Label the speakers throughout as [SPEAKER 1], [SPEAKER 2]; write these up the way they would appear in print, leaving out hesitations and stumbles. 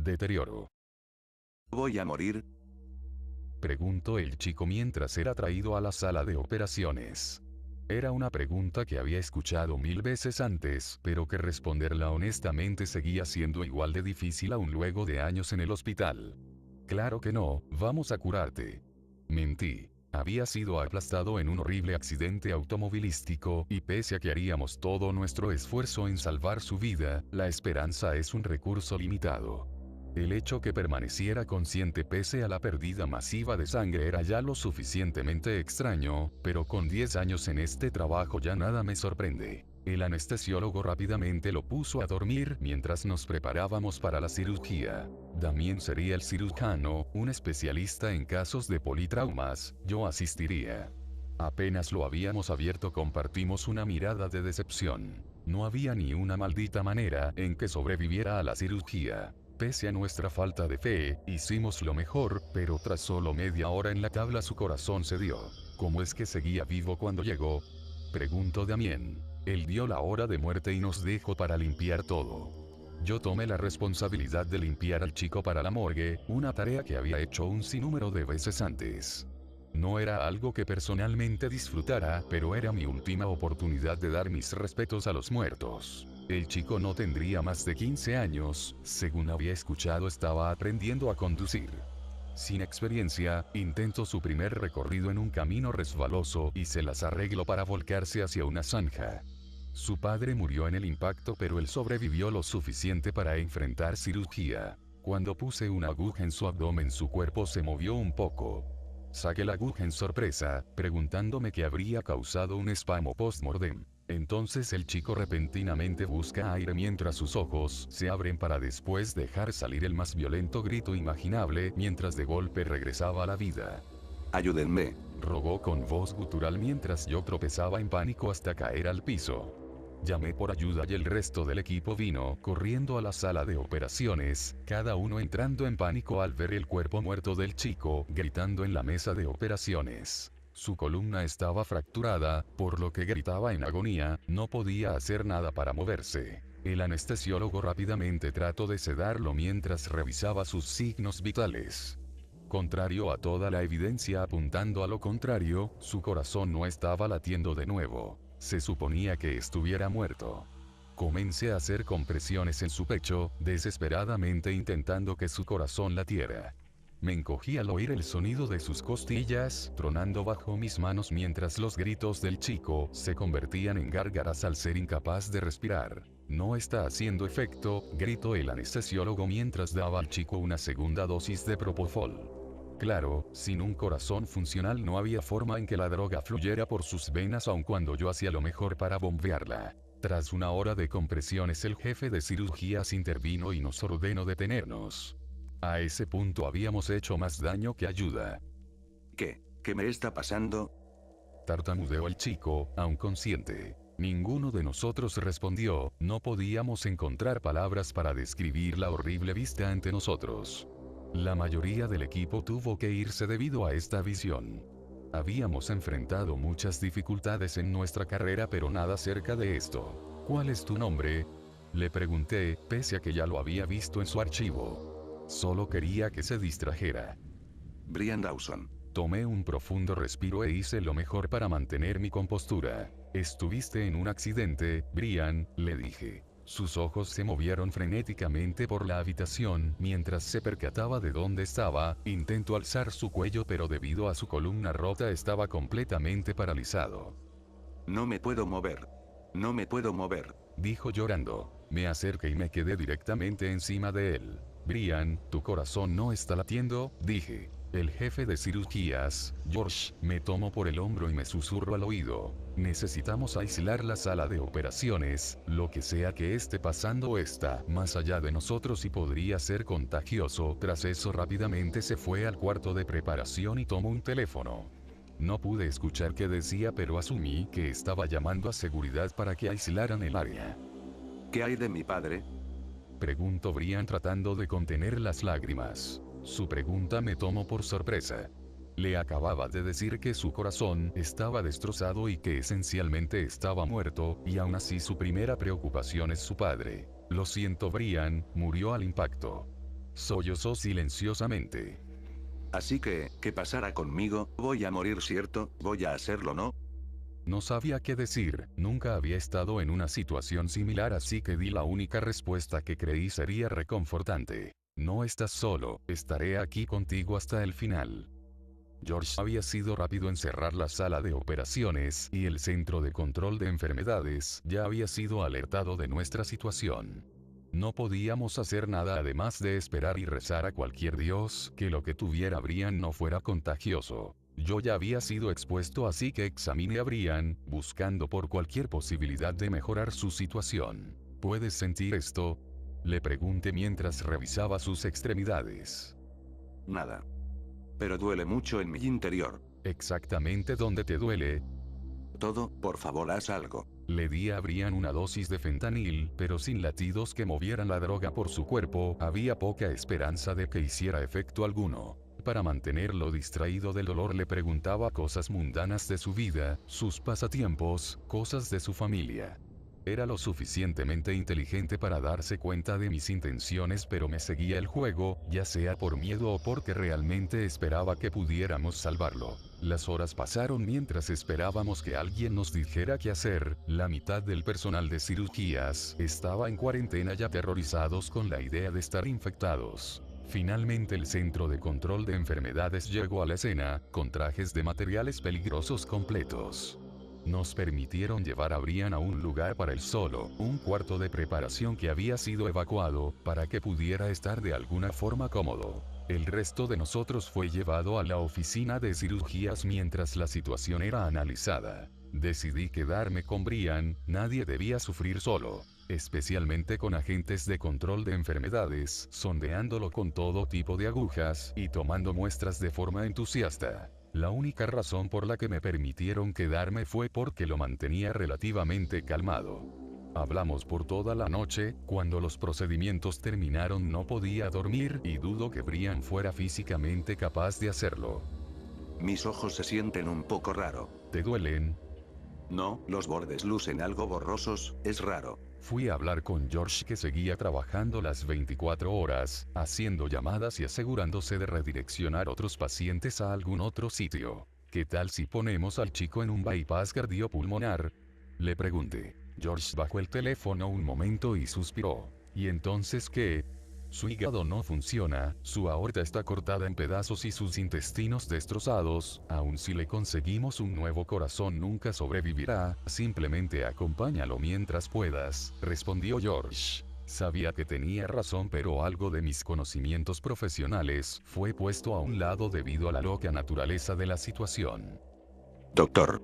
[SPEAKER 1] deterioro.
[SPEAKER 2] ¿Voy a morir?
[SPEAKER 1] Preguntó el chico mientras era traído a la sala de operaciones. Era una pregunta que había escuchado 1000 veces antes, pero que responderla honestamente seguía siendo igual de difícil aún luego de años en el hospital. Claro que no, vamos a curarte. Mentí. Había sido aplastado en un horrible accidente automovilístico, y pese a que haríamos todo nuestro esfuerzo en salvar su vida, la esperanza es un recurso limitado. El hecho que permaneciera consciente pese a la pérdida masiva de sangre era ya lo suficientemente extraño, pero con 10 años en este trabajo ya nada me sorprende. El anestesiólogo rápidamente lo puso a dormir mientras nos preparábamos para la cirugía. Damien sería el cirujano, un especialista en casos de politraumas, yo asistiría. Apenas lo habíamos abierto compartimos una mirada de decepción. No había ni una maldita manera en que sobreviviera a la cirugía. Pese a nuestra falta de fe, hicimos lo mejor, pero tras solo media hora en la tabla su corazón cedió. ¿Cómo es que seguía vivo cuando llegó? Preguntó Damien. Él dio la hora de muerte y nos dejó para limpiar todo. Yo tomé la responsabilidad de limpiar al chico para la morgue, una tarea que había hecho un sinnúmero de veces antes. No era algo que personalmente disfrutara, pero era mi última oportunidad de dar mis respetos a los muertos. El chico no tendría más de 15 años, según había escuchado estaba aprendiendo a conducir. Sin experiencia, intentó su primer recorrido en un camino resbaloso y se las arregló para volcarse hacia una zanja. Su padre murió en el impacto pero él sobrevivió lo suficiente para enfrentar cirugía. Cuando puse una aguja en su abdomen su cuerpo se movió un poco. Saqué la aguja en sorpresa, preguntándome qué habría causado un espasmo post-mortem. Entonces el chico repentinamente busca aire mientras sus ojos se abren para después dejar salir el más violento grito imaginable mientras de golpe regresaba a la vida.
[SPEAKER 2] Ayúdenme.
[SPEAKER 1] Rogó con voz gutural mientras yo tropezaba en pánico hasta caer al piso. Llamé por ayuda y el resto del equipo vino corriendo a la sala de operaciones, cada uno entrando en pánico al ver el cuerpo muerto del chico, gritando en la mesa de operaciones. Su columna estaba fracturada, por lo que gritaba en agonía, no podía hacer nada para moverse. El anestesiólogo rápidamente trató de sedarlo mientras revisaba sus signos vitales. Contrario a toda la evidencia apuntando a lo contrario, su corazón no estaba latiendo de nuevo. Se suponía que estuviera muerto. Comencé a hacer compresiones en su pecho, desesperadamente intentando que su corazón latiera. Me encogí al oír el sonido de sus costillas, tronando bajo mis manos mientras los gritos del chico se convertían en gárgaras al ser incapaz de respirar. No está haciendo efecto, gritó el anestesiólogo mientras daba al chico una segunda dosis de propofol. Claro, sin un corazón funcional no había forma en que la droga fluyera por sus venas aun cuando yo hacía lo mejor para bombearla. Tras una hora de compresiones el jefe de cirugías intervino y nos ordenó detenernos. A ese punto habíamos hecho más daño que ayuda.
[SPEAKER 2] ¿Qué me está pasando?
[SPEAKER 1] Tartamudeó el chico, aún consciente. Ninguno de nosotros respondió, no podíamos encontrar palabras para describir la horrible vista ante nosotros. La mayoría del equipo tuvo que irse debido a esta visión. Habíamos enfrentado muchas dificultades en nuestra carrera pero nada cerca de esto. ¿Cuál es tu nombre? Le pregunté, pese a que ya lo había visto en su archivo. Solo quería que se distrajera.
[SPEAKER 2] Brian Dawson.
[SPEAKER 1] Tomé un profundo respiro e hice lo mejor para mantener mi compostura. Estuviste en un accidente, Brian, le dije. Sus ojos se movieron frenéticamente por la habitación mientras se percataba de dónde estaba, intentó alzar su cuello pero debido a su columna rota estaba completamente paralizado.
[SPEAKER 2] No me puedo mover. No me puedo mover.
[SPEAKER 1] Dijo llorando. Me acerqué y me quedé directamente encima de él. Brian, tu corazón no está latiendo, dije. El jefe de cirugías, George, me tomó por el hombro y me susurró al oído. Necesitamos aislar la sala de operaciones, lo que sea que esté pasando está más allá de nosotros y podría ser contagioso. Tras eso rápidamente se fue al cuarto de preparación y tomó un teléfono. No pude escuchar qué decía pero asumí que estaba llamando a seguridad para que aislaran el área.
[SPEAKER 2] ¿Qué hay de mi padre?
[SPEAKER 1] Preguntó Brian tratando de contener las lágrimas. Su pregunta me tomó por sorpresa. Le acababa de decir que su corazón estaba destrozado y que esencialmente estaba muerto, y aún así su primera preocupación es su padre. Lo siento Brian, murió al impacto. Sollozó silenciosamente.
[SPEAKER 2] Así que, ¿qué pasará conmigo? Voy a morir, ¿cierto? Voy a hacerlo, ¿no?
[SPEAKER 1] No sabía qué decir, nunca había estado en una situación similar, así que di la única respuesta que creí sería reconfortante. No estás solo, estaré aquí contigo hasta el final. George había sido rápido en cerrar la sala de operaciones, y el centro de control de enfermedades ya había sido alertado de nuestra situación. No podíamos hacer nada además de esperar y rezar a cualquier dios que lo que tuviera Brian no fuera contagioso. Yo ya había sido expuesto, así que examiné a Brian, buscando por cualquier posibilidad de mejorar su situación. ¿Puedes sentir esto?, le pregunté mientras revisaba sus extremidades.
[SPEAKER 2] Nada. Pero duele mucho en mi interior.
[SPEAKER 1] ¿Exactamente dónde te duele?
[SPEAKER 2] Todo, por favor, haz algo.
[SPEAKER 1] Le di a Brian una dosis de fentanil, pero sin latidos que movieran la droga por su cuerpo, había poca esperanza de que hiciera efecto alguno. Para mantenerlo distraído del dolor le preguntaba cosas mundanas de su vida, sus pasatiempos, cosas de su familia. Era lo suficientemente inteligente para darse cuenta de mis intenciones, pero me seguía el juego, ya sea por miedo o porque realmente esperaba que pudiéramos salvarlo. Las horas pasaron mientras esperábamos que alguien nos dijera qué hacer. La mitad del personal de cirugías estaba en cuarentena y aterrorizados con la idea de estar infectados. Finalmente el centro de control de enfermedades llegó a la escena, con trajes de materiales peligrosos completos. Nos permitieron llevar a Brian a un lugar para él solo, un cuarto de preparación que había sido evacuado, para que pudiera estar de alguna forma cómodo. El resto de nosotros fue llevado a la oficina de cirugías mientras la situación era analizada. Decidí quedarme con Brian, nadie debía sufrir solo, especialmente con agentes de control de enfermedades, sondeándolo con todo tipo de agujas, y tomando muestras de forma entusiasta. La única razón por la que me permitieron quedarme fue porque lo mantenía relativamente calmado. Hablamos por toda la noche. Cuando los procedimientos terminaron no podía dormir, y dudo que Brian fuera físicamente capaz de hacerlo.
[SPEAKER 2] Mis ojos se sienten un poco raro.
[SPEAKER 1] ¿Te duelen?
[SPEAKER 2] No, los bordes lucen algo borrosos, es raro.
[SPEAKER 1] Fui a hablar con George, que seguía trabajando las 24 horas, haciendo llamadas y asegurándose de redireccionar otros pacientes a algún otro sitio. ¿Qué tal si ponemos al chico en un bypass cardiopulmonar?, le pregunté. George bajó el teléfono un momento y suspiró. ¿Y entonces qué? Su hígado no funciona, su aorta está cortada en pedazos y sus intestinos destrozados. Aun si le conseguimos un nuevo corazón nunca sobrevivirá. Simplemente acompáñalo mientras puedas, respondió George. Sabía que tenía razón, pero algo de mis conocimientos profesionales fue puesto a un lado debido a la loca naturaleza de la situación.
[SPEAKER 2] Doctor.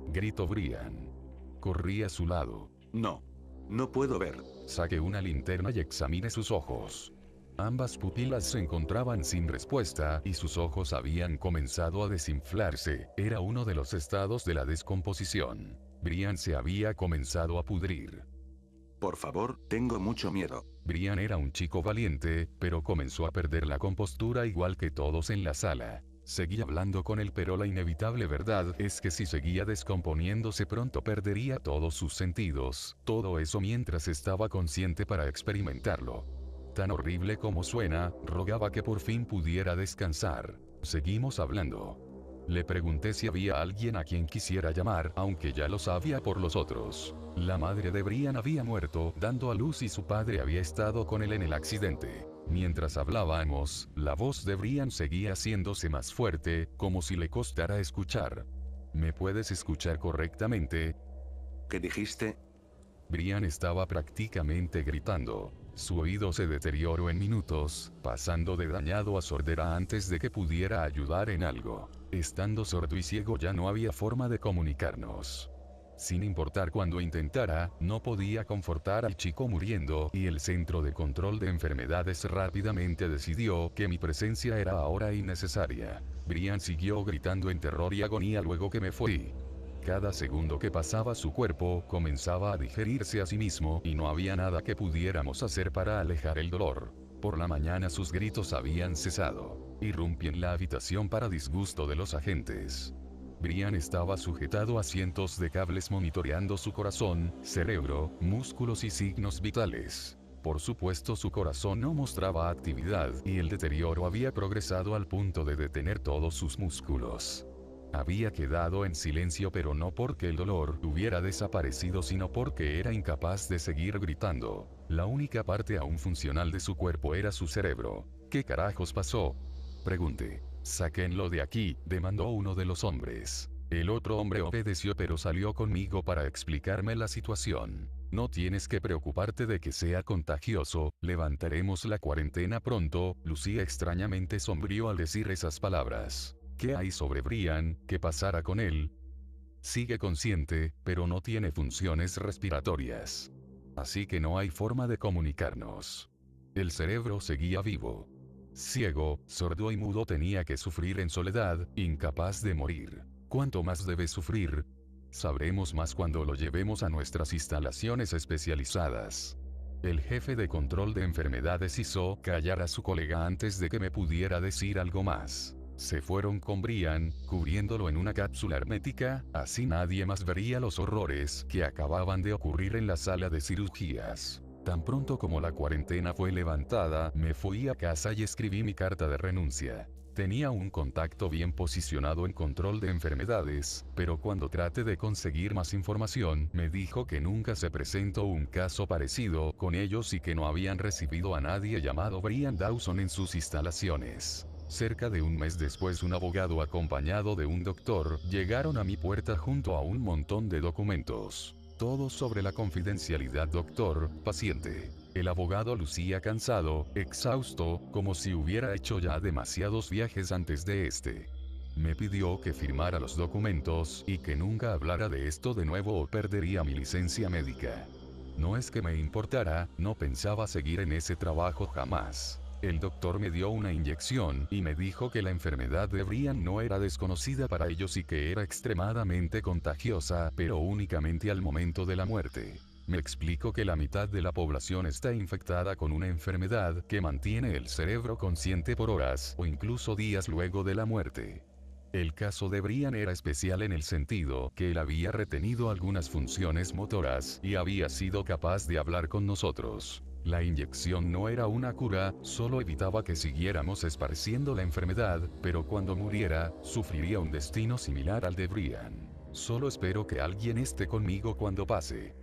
[SPEAKER 1] Gritó Brian. Corrí a su lado.
[SPEAKER 2] No. No puedo ver.
[SPEAKER 1] Saqué una linterna y examiné sus ojos. Ambas pupilas se encontraban sin respuesta, y sus ojos habían comenzado a desinflarse. Era uno de los estados de la descomposición. Brian se había comenzado a pudrir.
[SPEAKER 2] Por favor, tengo mucho miedo.
[SPEAKER 1] Brian era un chico valiente, pero comenzó a perder la compostura igual que todos en la sala. Seguí hablando con él, pero la inevitable verdad es que si seguía descomponiéndose pronto perdería todos sus sentidos. Todo eso mientras estaba consciente para experimentarlo. Tan horrible como suena, rogaba que por fin pudiera descansar. Seguimos hablando. Le pregunté si había alguien a quien quisiera llamar, aunque ya lo sabía por los otros. La madre de Brian había muerto, dando a luz, y su padre había estado con él en el accidente. Mientras hablábamos, la voz de Brian seguía haciéndose más fuerte, como si le costara escuchar. ¿Me puedes escuchar correctamente?
[SPEAKER 2] ¿Qué dijiste?
[SPEAKER 1] Brian estaba prácticamente gritando. Su oído se deterioró en minutos, pasando de dañado a sordera antes de que pudiera ayudar en algo. Estando sordo y ciego ya no había forma de comunicarnos. Sin importar cuando intentara, no podía confortar al chico muriendo, y el centro de control de enfermedades rápidamente decidió que mi presencia era ahora innecesaria. Brian siguió gritando en terror y agonía luego que me fui. Cada segundo que pasaba su cuerpo comenzaba a digerirse a sí mismo, y no había nada que pudiéramos hacer para alejar el dolor. Por la mañana sus gritos habían cesado. Irrumpí en la habitación para disgusto de los agentes. Brian estaba sujetado a cientos de cables monitoreando su corazón, cerebro, músculos y signos vitales. Por supuesto su corazón no mostraba actividad y el deterioro había progresado al punto de detener todos sus músculos. Había quedado en silencio, pero no porque el dolor hubiera desaparecido, sino porque era incapaz de seguir gritando. La única parte aún funcional de su cuerpo era su cerebro. ¿Qué carajos pasó?, pregunté. Sáquenlo de aquí, demandó uno de los hombres. El otro hombre obedeció, pero salió conmigo para explicarme la situación. No tienes que preocuparte de que sea contagioso, levantaremos la cuarentena pronto. Lucía extrañamente sombrío al decir esas palabras. ¿Qué hay sobre Brian? ¿Qué pasará con él? Sigue consciente, pero no tiene funciones respiratorias. Así que no hay forma de comunicarnos. El cerebro seguía vivo. Ciego, sordo y mudo, tenía que sufrir en soledad, incapaz de morir. ¿Cuánto más debe sufrir? Sabremos más cuando lo llevemos a nuestras instalaciones especializadas. El jefe de control de enfermedades hizo callar a su colega antes de que me pudiera decir algo más. Se fueron con Brian, cubriéndolo en una cápsula hermética, así nadie más vería los horrores que acababan de ocurrir en la sala de cirugías. Tan pronto como la cuarentena fue levantada, me fui a casa y escribí mi carta de renuncia. Tenía un contacto bien posicionado en control de enfermedades, pero cuando traté de conseguir más información, me dijo que nunca se presentó un caso parecido con ellos y que no habían recibido a nadie llamado Brian Dawson en sus instalaciones. Cerca de un mes después, un abogado acompañado de un doctor llegaron a mi puerta junto a un montón de documentos. Todo sobre la confidencialidad doctor-paciente. El abogado lucía cansado, exhausto, como si hubiera hecho ya demasiados viajes antes de este. Me pidió que firmara los documentos y que nunca hablara de esto de nuevo o perdería mi licencia médica. No es que me importara, no pensaba seguir en ese trabajo jamás. El doctor me dio una inyección y me dijo que la enfermedad de Brian no era desconocida para ellos y que era extremadamente contagiosa, pero únicamente al momento de la muerte. Me explicó que la mitad de la población está infectada con una enfermedad que mantiene el cerebro consciente por horas o incluso días luego de la muerte. El caso de Brian era especial en el sentido que él había retenido algunas funciones motoras y había sido capaz de hablar con nosotros. La inyección no era una cura, solo evitaba que siguiéramos esparciendo la enfermedad, pero cuando muriera, sufriría un destino similar al de Brian. Solo espero que alguien esté conmigo cuando pase.